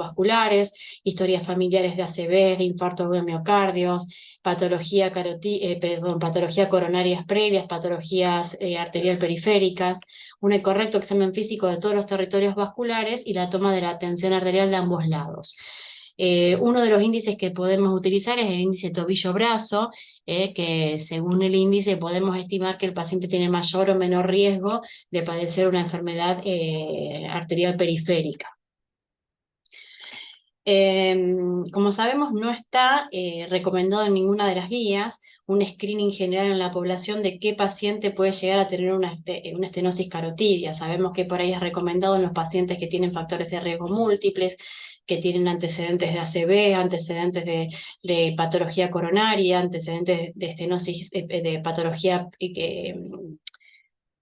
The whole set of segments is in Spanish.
cardiovasculares, historias familiares de ACV, de infarto de miocardios, patología coronarias previas, patologías arterial periféricas, un correcto examen físico de todos los territorios vasculares y la toma de la tensión arterial de ambos lados. Uno de los índices que podemos utilizar es el índice tobillo-brazo, que según el índice podemos estimar que el paciente tiene mayor o menor riesgo de padecer una enfermedad arterial periférica. Como sabemos, no está recomendado en ninguna de las guías un screening general en la población de qué paciente puede llegar a tener una estenosis carotidia. Sabemos que por ahí es recomendado en los pacientes que tienen factores de riesgo múltiples, que tienen antecedentes de ACV, antecedentes de patología coronaria, antecedentes de estenosis, de patología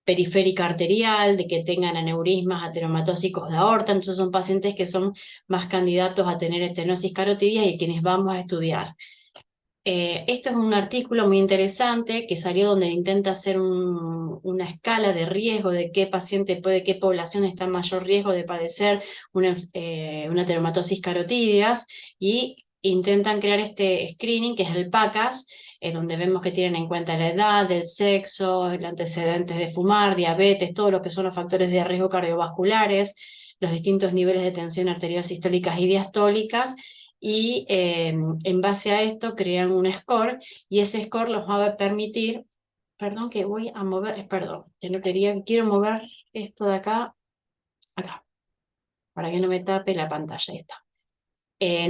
periférica arterial, de que tengan aneurismas ateromatóxicos de aorta. Entonces son pacientes que son más candidatos a tener estenosis carotidia y quienes vamos a estudiar. Esto es un artículo muy interesante que salió donde intenta hacer una escala de riesgo de qué paciente qué población está en mayor riesgo de padecer una ateromatosis carotidias, y intentan crear este screening que es el PACAS, donde vemos que tienen en cuenta la edad, el sexo, el antecedentes de fumar, diabetes, todo lo que son los factores de riesgo cardiovasculares, los distintos niveles de tensión arterial sistólicas y diastólicas, y en base a esto crean un score, y ese score los va a permitir, perdón que voy a mover, perdón, que no quiero mover esto de acá, para que no me tape la pantalla, ahí está.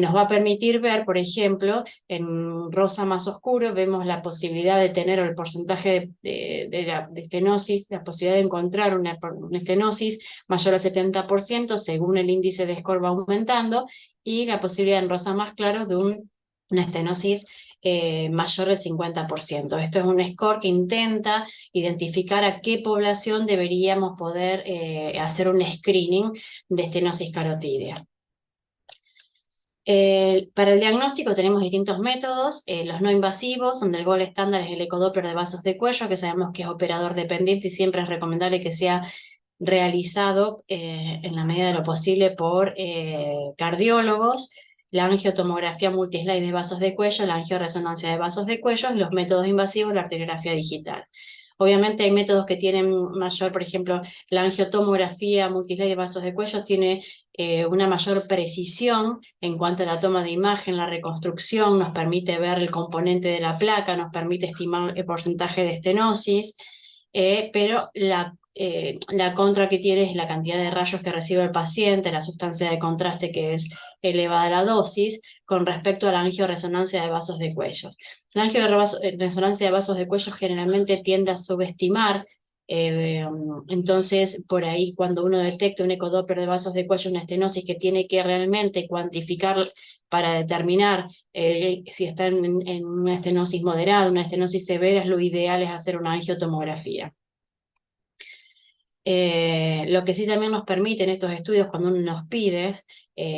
Nos va a permitir ver, por ejemplo, en rosa más oscuro vemos la posibilidad de tener el porcentaje de estenosis, la posibilidad de encontrar una estenosis mayor al 70% según el índice de score va aumentando, y la posibilidad en rosa más claro de una estenosis mayor al 50%. Esto es un score que intenta identificar a qué población deberíamos poder hacer un screening de estenosis carotídea. Para el diagnóstico tenemos distintos métodos, los no invasivos, donde el gold estándar es el ecodoppler de vasos de cuello, que sabemos que es operador dependiente y siempre es recomendable que sea realizado en la medida de lo posible por cardiólogos. La angiotomografía multislide de vasos de cuello, la angioresonancia de vasos de cuello, y los métodos invasivos, la arteriografía digital. Obviamente hay métodos que tienen mayor, por ejemplo, la angiotomografía multislide de vasos de cuello tiene una mayor precisión en cuanto a la toma de imagen, la reconstrucción, nos permite ver el componente de la placa, nos permite estimar el porcentaje de estenosis, pero la contra que tiene es la cantidad de rayos que recibe el paciente, la sustancia de contraste que es elevada la dosis, con respecto a la angioresonancia de vasos de cuello. La angioresonancia de vasos de cuello generalmente tiende a subestimar, entonces por ahí cuando uno detecta un ecodoppler de vasos de cuello, una estenosis que tiene que realmente cuantificar para determinar si está en una estenosis moderada, una estenosis severa, lo ideal es hacer una angiotomografía. Lo que sí también nos permiten estos estudios cuando uno nos pide,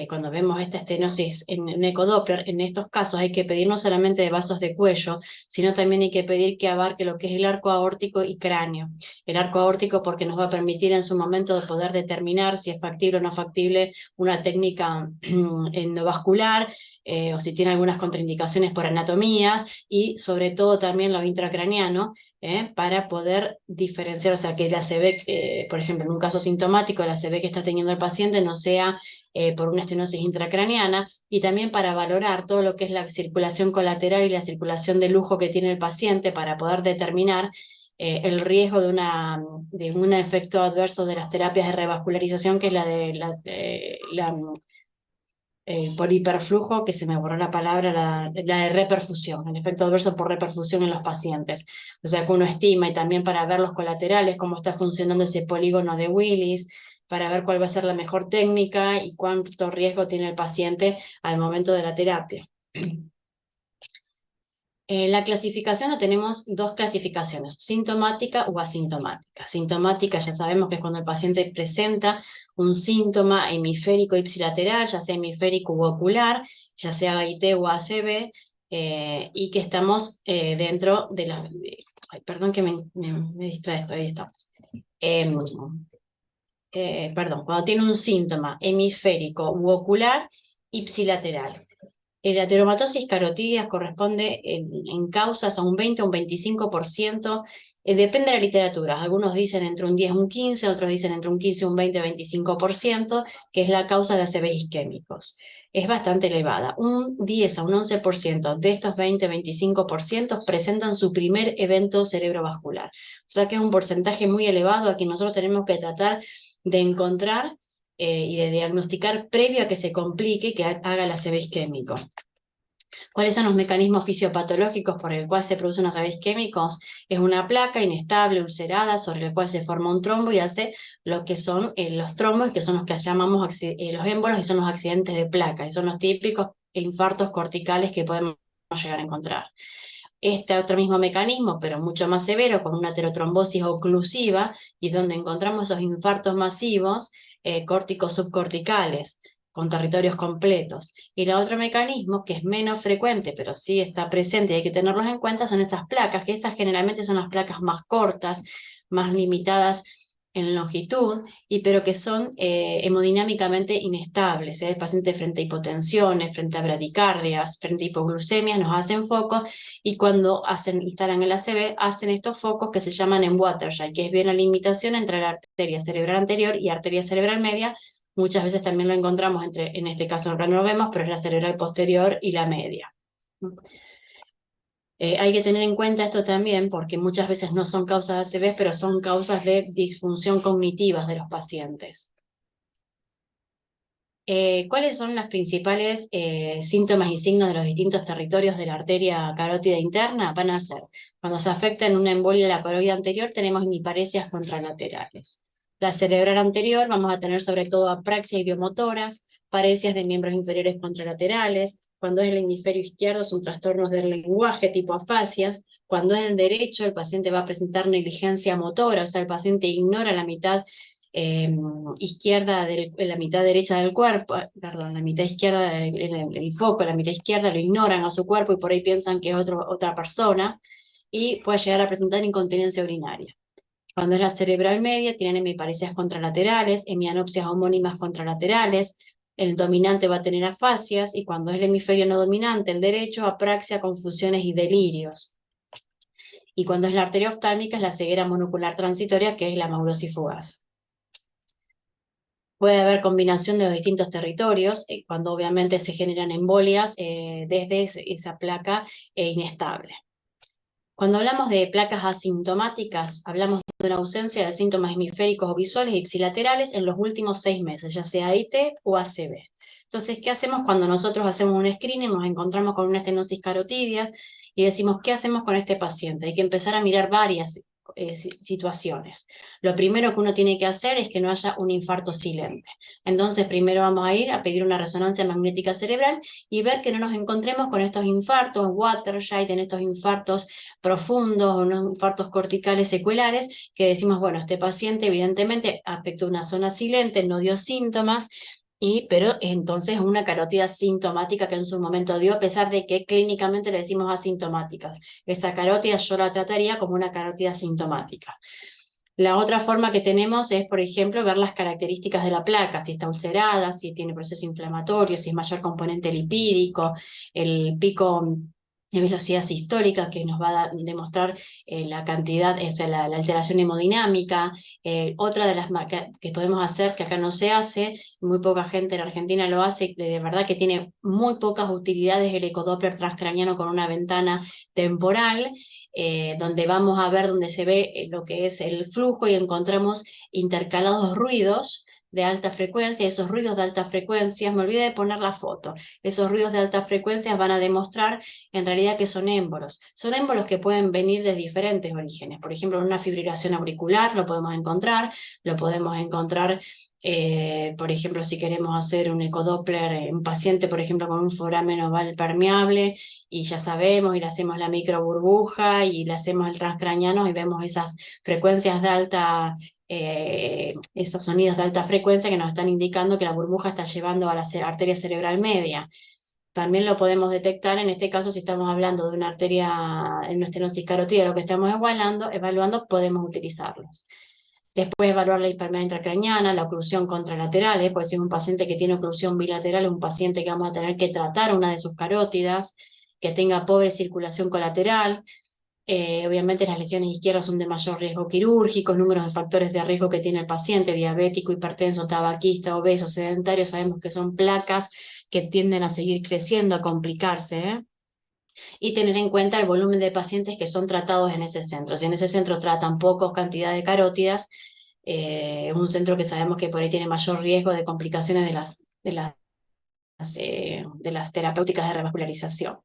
cuando vemos esta estenosis en ecodoppler, en estos casos hay que pedir no solamente de vasos de cuello, sino también hay que pedir que abarque lo que es el arco aórtico y cráneo. El arco aórtico porque nos va a permitir en su momento de poder determinar si es factible o no factible una técnica endovascular, o si tiene algunas contraindicaciones por anatomía, y sobre todo también lo intracraniano, para poder diferenciar, o sea, que el ACV, por ejemplo, en un caso sintomático, el ACV que está teniendo el paciente no sea por una estenosis intracraniana, y también para valorar todo lo que es la circulación colateral y la circulación de lujo que tiene el paciente para poder determinar el riesgo de un efecto adverso de las terapias de revascularización, que es por hiperflujo, que se me borró la palabra, la de reperfusión, el efecto adverso por reperfusión en los pacientes. O sea, que uno estima, y también para ver los colaterales, cómo está funcionando ese polígono de Willis, para ver cuál va a ser la mejor técnica y cuánto riesgo tiene el paciente al momento de la terapia. La clasificación, tenemos dos clasificaciones, sintomática o asintomática. Sintomática ya sabemos que es cuando el paciente presenta un síntoma hemisférico ipsilateral, ya sea hemisférico u ocular, ya sea AIT o ACV, y que estamos dentro de la... Ay, perdón que me distrae esto, ahí estamos. cuando tiene un síntoma hemisférico u ocular ipsilateral. La ateromatosis carotidia corresponde en causas a un 20 o un 25%, depende de la literatura. Algunos dicen entre un 10 y un 15, otros dicen entre un 15 y un 20, 25%, que es la causa de ACV isquémicos. Es bastante elevada. Un 10 a un 11% de estos 20, 25% presentan su primer evento cerebrovascular. O sea que es un porcentaje muy elevado a que nosotros tenemos que tratar de encontrar y de diagnosticar previo a que se complique y que haga el ACV isquémico. ¿Cuáles son los mecanismos fisiopatológicos por el cual se producen los ACV isquémicos? Es una placa inestable, ulcerada, sobre el cual se forma un trombo y hace lo que son los trombos, que son los que llamamos los émbolos y son los accidentes de placa, y son los típicos infartos corticales que podemos llegar a encontrar. Este otro mismo mecanismo, pero mucho más severo, con una aterotrombosis oclusiva, y donde encontramos esos infartos masivos córticos subcorticales, con territorios completos. Y el otro mecanismo, que es menos frecuente, pero sí está presente y hay que tenerlos en cuenta, son esas placas, que esas generalmente son las placas más cortas, más limitadas en longitud, pero que son hemodinámicamente inestables. El paciente frente a hipotensiones, frente a bradicardias, frente a hipoglucemias, nos hacen focos y cuando instalan el ACV, hacen estos focos que se llaman en Watershed, que es bien la limitación entre la arteria cerebral anterior y arteria cerebral media. Muchas veces también lo encontramos en este caso acá no lo vemos, pero es la cerebral posterior y la media. Hay que tener en cuenta esto también porque muchas veces no son causas de ACV, pero son causas de disfunción cognitivas de los pacientes. ¿Cuáles son los principales síntomas y signos de los distintos territorios de la arteria carótida interna? Van a ser, cuando se afecta en una embolia de la coroide anterior, tenemos hemiparesias contralaterales. La cerebral anterior vamos a tener sobre todo apraxia idiomotoras, paresias de miembros inferiores contralaterales. Cuando es el hemisferio izquierdo son trastornos del lenguaje tipo afasias. Cuando es el derecho, el paciente va a presentar negligencia motora, o sea, el paciente ignora la mitad izquierda, la mitad derecha del cuerpo, perdón, la mitad izquierda, el foco, la mitad izquierda lo ignoran a su cuerpo y por ahí piensan que es otra persona y puede llegar a presentar incontinencia urinaria. Cuando es la cerebral media, tienen hemiparesias contralaterales, hemianopsias homónimas contralaterales, el dominante va a tener afasias y cuando es el hemisferio no dominante, el derecho, apraxia, confusiones y delirios. Y cuando es la arteria oftálmica es la ceguera monocular transitoria, que es la maurosis fugaz. Puede haber combinación de los distintos territorios, cuando obviamente se generan embolias desde esa placa inestable. Cuando hablamos de placas asintomáticas, hablamos de una ausencia de síntomas hemisféricos o visuales ipsilaterales en los últimos 6 meses, ya sea IT o ACV. Entonces, ¿qué hacemos cuando nosotros hacemos un screening, nos encontramos con una estenosis carotidia y decimos, ¿qué hacemos con este paciente? Hay que empezar a mirar varias situaciones. Lo primero que uno tiene que hacer es que no haya un infarto silente. Entonces, primero vamos a ir a pedir una resonancia magnética cerebral y ver que no nos encontremos con estos infartos, Watershed, en estos infartos profundos o no infartos corticales secuelares, que decimos, bueno, este paciente evidentemente afectó una zona silente, no dio síntomas, pero entonces una carótida sintomática que en su momento dio, a pesar de que clínicamente le decimos asintomática. Esa carótida yo la trataría como una carótida sintomática. La otra forma que tenemos es, por ejemplo, ver las características de la placa, si está ulcerada, si tiene proceso inflamatorio, si es mayor componente lipídico, el pico de velocidad sistólica que nos va a demostrar la cantidad, o sea, la alteración hemodinámica. Otra de las que podemos hacer, que acá no se hace, muy poca gente en Argentina lo hace, de verdad que tiene muy pocas utilidades el ecodoppler transcraniano con una ventana temporal, donde vamos a ver donde se ve lo que es el flujo y encontramos intercalados ruidos de alta frecuencia. Esos ruidos de alta frecuencia, me olvidé de poner la foto, esos ruidos de alta frecuencia van a demostrar en realidad que son émbolos. Son émbolos que pueden venir de diferentes orígenes. Por ejemplo, en una fibrilación auricular lo podemos encontrar por ejemplo, si queremos hacer un ecodoppler en un paciente, por ejemplo, con un foramen oval permeable, y ya sabemos, y le hacemos la microburbuja, y le hacemos el transcraniano, y vemos esas frecuencias de alta, esos sonidos de alta frecuencia que nos están indicando que la burbuja está llevando a la arteria cerebral media. También lo podemos detectar en este caso si estamos hablando de una arteria, en una estenosis carótida, lo que estamos evaluando podemos utilizarlos. Después evaluar la enfermedad intracraneana, la oclusión contralateral, puede ser un paciente que tiene oclusión bilateral, un paciente que vamos a tener que tratar una de sus carótidas, que tenga pobre circulación colateral. Obviamente las lesiones izquierdas son de mayor riesgo quirúrgico, números de factores de riesgo que tiene el paciente, diabético, hipertenso, tabaquista, obeso, sedentario, sabemos que son placas que tienden a seguir creciendo, a complicarse, y tener en cuenta el volumen de pacientes que son tratados en ese centro. Si en ese centro tratan pocos cantidad de carótidas, un centro que sabemos que por ahí tiene mayor riesgo de complicaciones de las terapéuticas de revascularización.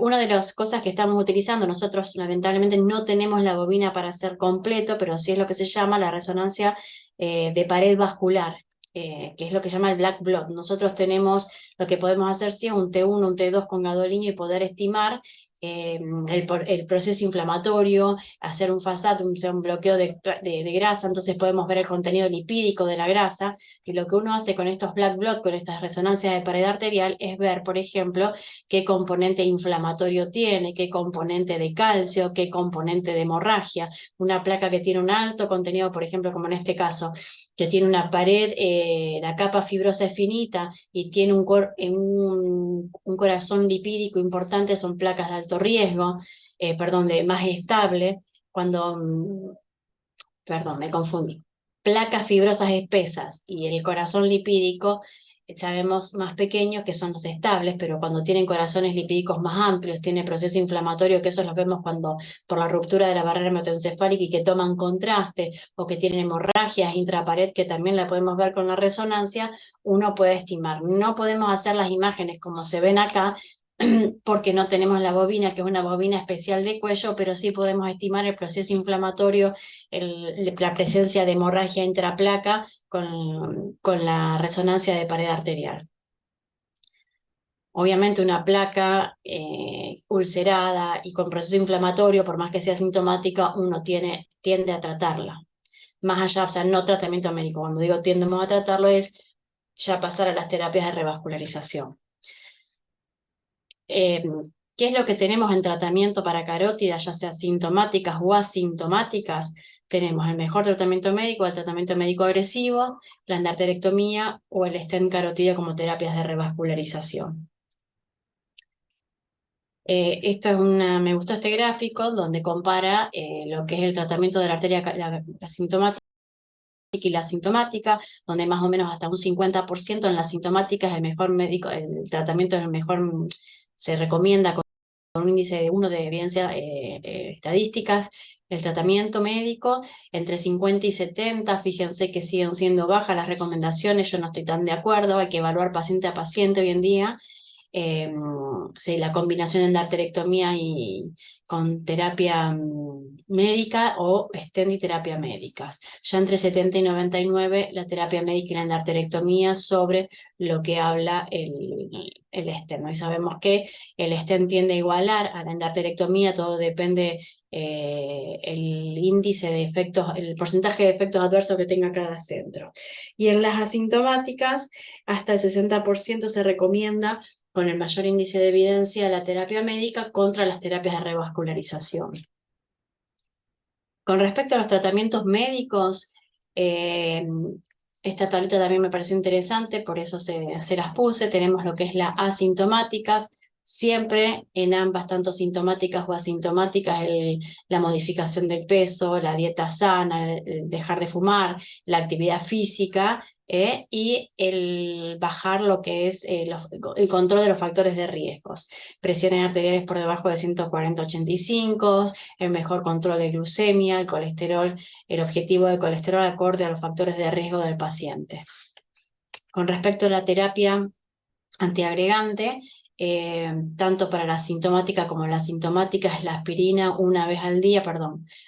Una de las cosas que estamos utilizando, nosotros lamentablemente no tenemos la bobina para hacer completo, pero sí es lo que se llama la resonancia de pared vascular, que es lo que se llama el black blood. Nosotros tenemos, lo que podemos hacer sí es un T1, un T2 con gadolinio y poder estimar el proceso inflamatorio, hacer un FASAT, un bloqueo de grasa, entonces podemos ver el contenido lipídico de la grasa, y lo que uno hace con estos black blood, con estas resonancias de pared arterial, es ver, por ejemplo, qué componente inflamatorio tiene, qué componente de calcio, qué componente de hemorragia. Una placa que tiene un alto contenido, por ejemplo, como en este caso, que tiene una pared, la capa fibrosa es finita y tiene un corazón lipídico importante, son placas de alto riesgo, perdón, de más estable, cuando, perdón, me confundí. Placas fibrosas espesas y el corazón lipídico, sabemos más pequeños que son los estables, pero cuando tienen corazones lipídicos más amplios, tiene proceso inflamatorio, que eso los vemos cuando por la ruptura de la barrera hematoencefálica y que toman contraste o que tienen hemorragias intrapared, que también la podemos ver con la resonancia, uno puede estimar. No podemos hacer las imágenes como se ven acá, porque no tenemos la bobina, que es una bobina especial de cuello, pero sí podemos estimar el proceso inflamatorio, la presencia de hemorragia intraplaca con la resonancia de pared arterial. Obviamente una placa ulcerada y con proceso inflamatorio, por más que sea sintomática, uno tiende a tratarla. Más allá, o sea, no tratamiento médico. Cuando digo tiendemos a tratarlo es ya pasar a las terapias de revascularización. ¿Qué es lo que tenemos en tratamiento para carótidas, ya sea sintomáticas o asintomáticas? Tenemos el mejor tratamiento médico, el tratamiento médico agresivo, la endarterectomía o el stent carotidio como terapias de revascularización. Me gustó este gráfico donde compara lo que es el tratamiento de la arteria la sintomática y la asintomática, donde más o menos hasta un 50% en la sintomática es el mejor médico, el tratamiento es el mejor, se recomienda con un índice de 1 de evidencia estadísticas. El tratamiento médico entre 50 y 70, fíjense que siguen siendo bajas las recomendaciones, yo no estoy tan de acuerdo, hay que evaluar paciente a paciente hoy en día. Sí, la combinación de endarterectomía y con terapia médica o stent y terapia médicas. Ya entre 70 y 99 la terapia médica y la endarterectomía sobre lo que habla el stent, ¿no? Y sabemos que el stent tiende a igualar a la endarterectomía, todo depende el índice de efectos, el porcentaje de efectos adversos que tenga cada centro. Y en las asintomáticas, hasta el 60% se recomienda con el mayor índice de evidencia la terapia médica contra las terapias de revascularización. Con respecto a los tratamientos médicos, esta tablita también me pareció interesante, por eso se las puse. Tenemos lo que es la asintomáticas, siempre en ambas, tanto sintomáticas o asintomáticas, la modificación del peso, la dieta sana, el dejar de fumar, la actividad física y el bajar lo que es el control de los factores de riesgos. Presiones arteriales por debajo de 140-85, el mejor control de glucemia, el colesterol, el objetivo de colesterol acorde a los factores de riesgo del paciente. Con respecto a la terapia antiagregante, tanto para la sintomática como la asintomática es la aspirina una vez al día,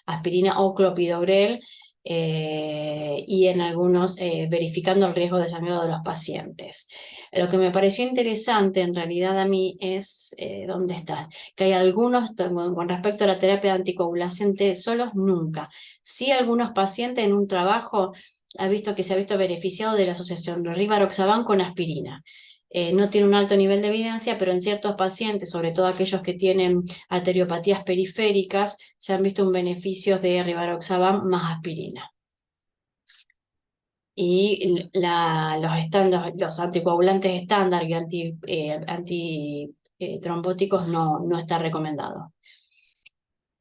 aspirina o clopidogrel, y en algunos verificando el riesgo de sangrado de los pacientes. Lo que me pareció interesante en realidad a mí es, ¿dónde está? Que hay algunos, con respecto a la terapia anticoagulante, solos nunca. Sí, algunos pacientes en un trabajo se ha visto beneficiado de la asociación de rivaroxaban con aspirina. No tiene un alto nivel de evidencia, pero en ciertos pacientes, sobre todo aquellos que tienen arteriopatías periféricas, se han visto un beneficio de rivaroxaban más aspirina. y los anticoagulantes estándar y antitrombóticos no está recomendado.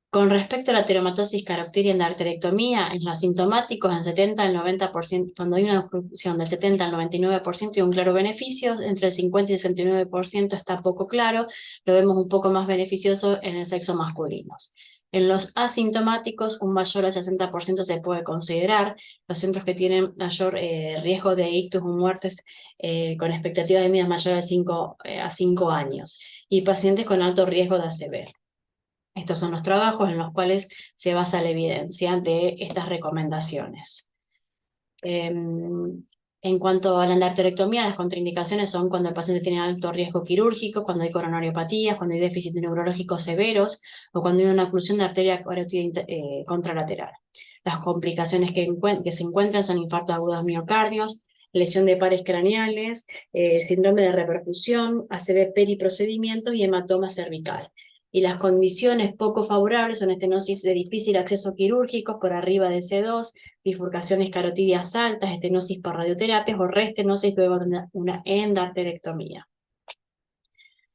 Con respecto a la teromatosis caroctiria en la arterectomía, en los asintomáticos, en 70 al 90%, cuando hay una obstrucción del 70 al 99% y un claro beneficio, entre el 50 y el 69% está poco claro, lo vemos un poco más beneficioso en el sexo masculino. En los asintomáticos, un mayor al 60% se puede considerar. Los centros que tienen mayor riesgo de ictus o muertes con expectativa de vida mayor a 5 años y pacientes con alto riesgo de ACV. Estos son los trabajos en los cuales se basa la evidencia de estas recomendaciones. En cuanto a la endarterectomía, las contraindicaciones son cuando el paciente tiene alto riesgo quirúrgico, cuando hay coronariopatías, cuando hay déficit neurológicos severos o cuando hay una oclusión de arteria carótida contralateral. Las complicaciones que se encuentran son infartos agudos miocardios, lesión de pares craneales, síndrome de reperfusión, ACV periprocedimientos y hematoma cervical. Y las condiciones poco favorables son estenosis de difícil acceso quirúrgico por arriba de C2, bifurcaciones carotidias altas, estenosis por radioterapias o reestenosis luego de una endarterectomía.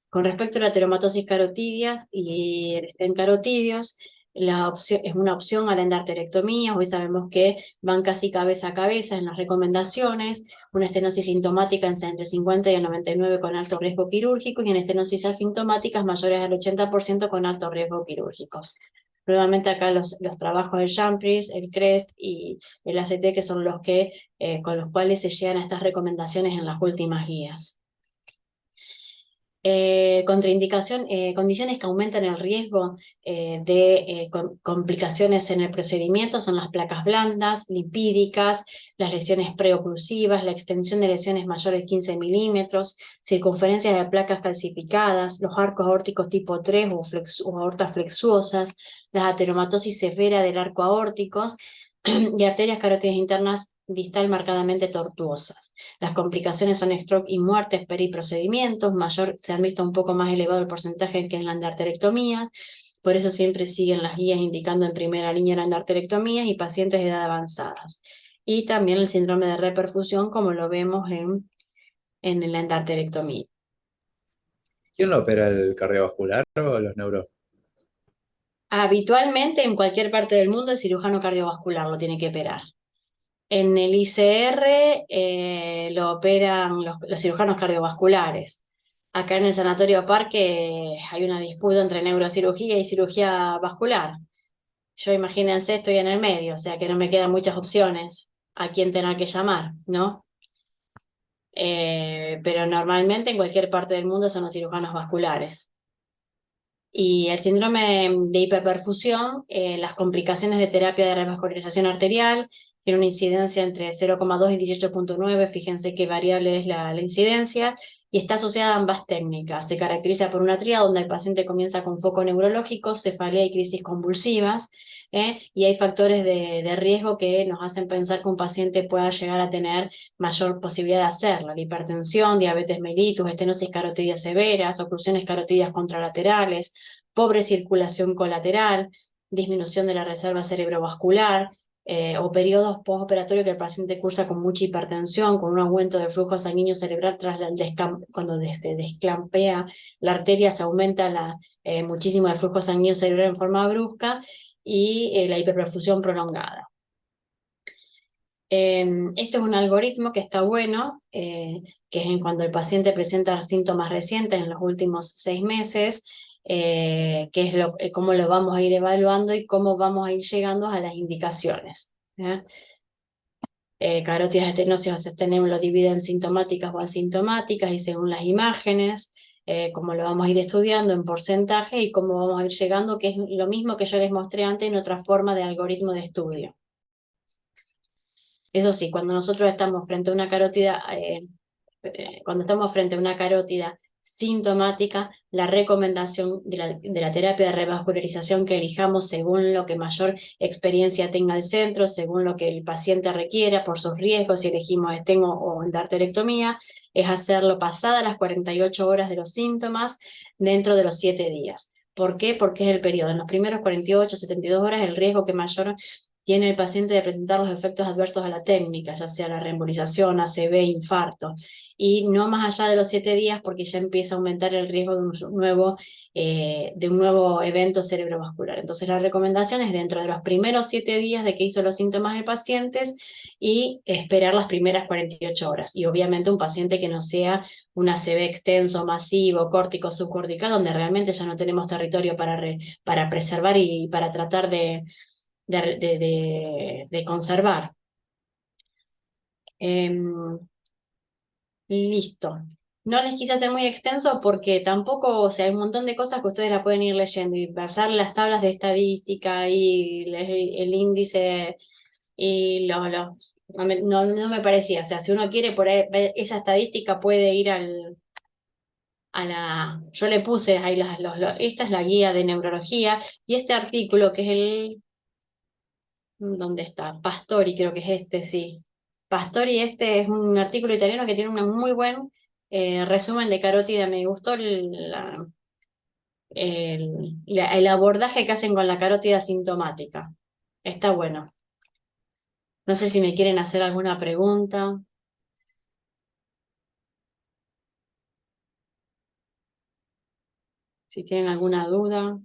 Con respecto a la teromatosis carotidias y el stent carotidios, es una opción a la endarterectomía. Hoy sabemos que van casi cabeza a cabeza en las recomendaciones, una estenosis sintomática entre 50 y el 99 con alto riesgo quirúrgico y en estenosis asintomáticas mayores al 80% con alto riesgo quirúrgicos. Nuevamente acá los trabajos del Jambres, el CREST y el ACT, que son los que, con los cuales se llegan a estas recomendaciones en las últimas guías. Condiciones que aumentan el riesgo de complicaciones en el procedimiento son las placas blandas, lipídicas, las lesiones preoclusivas, la extensión de lesiones mayores de 15 milímetros, circunferencias de placas calcificadas, los arcos aórticos tipo 3 o aortas flexuosas, la ateromatosis severa del arco aórtico y arterias carótidas internas distal marcadamente tortuosas. Las complicaciones son stroke y muertes periprocedimientos, se han visto un poco más elevado el porcentaje que en la endarterectomía, por eso siempre siguen las guías indicando en primera línea la endarterectomía y pacientes de edad avanzadas. Y también el síndrome de reperfusión, como lo vemos en la endarterectomía. ¿Quién lo opera, el cardiovascular o los neuros? Habitualmente en cualquier parte del mundo el cirujano cardiovascular lo tiene que operar. En el ICR lo operan los cirujanos cardiovasculares. Acá en el Sanatorio Parque hay una disputa entre neurocirugía y cirugía vascular. Yo, imagínense, estoy en el medio, o sea que no me quedan muchas opciones a quién tener que llamar, ¿no? Pero normalmente en cualquier parte del mundo son los cirujanos vasculares. Y el síndrome de hiperperfusión, las complicaciones de terapia de revascularización arterial, tiene una incidencia entre 0,2 y 18,9, fíjense qué variable es la incidencia, y está asociada a ambas técnicas. Se caracteriza por una tríada donde el paciente comienza con foco neurológico, cefalea y crisis convulsivas, y hay factores de riesgo que nos hacen pensar que un paciente pueda llegar a tener mayor posibilidad de hacerlo: la hipertensión, diabetes mellitus, estenosis carotidia severas, oclusiones carotidias contralaterales, pobre circulación colateral, disminución de la reserva cerebrovascular, o periodos postoperatorios que el paciente cursa con mucha hipertensión, con un aumento del flujo sanguíneo cerebral cuando se desclampea la arteria, se aumenta muchísimo el flujo sanguíneo cerebral en forma brusca y la hiperperfusión prolongada. Este es un algoritmo que está bueno, que es en cuando el paciente presenta síntomas recientes en los últimos 6 meses, que es cómo lo vamos a ir evaluando y cómo vamos a ir llegando a las indicaciones. Carótidas estenosias tenemos, lo dividen en sintomáticas o asintomáticas y según las imágenes, cómo lo vamos a ir estudiando en porcentaje y cómo vamos a ir llegando, que es lo mismo que yo les mostré antes en otra forma de algoritmo de estudio. Eso sí, cuando nosotros estamos frente a una carótida, cuando estamos frente a una carótida sintomática, la recomendación de la terapia de revascularización que elijamos según lo que mayor experiencia tenga el centro, según lo que el paciente requiera, por sus riesgos, si elegimos stent o endarterectomía, es hacerlo pasada las 48 horas de los síntomas dentro de los 7 días. ¿Por qué? Porque es el periodo. En los primeros 48, 72 horas el riesgo que mayor tiene el paciente de presentar los efectos adversos a la técnica, ya sea la reembolización, ACV, infarto, y no más allá de los 7 días porque ya empieza a aumentar el riesgo de un nuevo evento cerebrovascular. Entonces la recomendación es dentro de los primeros 7 días de que hizo los síntomas de pacientes y esperar las primeras 48 horas. Y obviamente un paciente que no sea un ACV extenso, masivo, córtico, subcortical, donde realmente ya no tenemos territorio para preservar y para tratar de conservar. Listo. No les quise hacer muy extenso porque tampoco, o sea, hay un montón de cosas que ustedes la pueden ir leyendo y pasar las tablas de estadística y el índice y no me parecía. O sea, si uno quiere por ahí, ver esa estadística puede ir yo le puse ahí esta es la guía de neurología y este artículo que es ¿dónde está? Pastori, creo que es este, sí. Pastori, este es un artículo italiano que tiene un muy buen resumen de carótida. Me gustó el abordaje que hacen con la carótida sintomática. Está bueno. No sé si me quieren hacer alguna pregunta, si tienen alguna duda.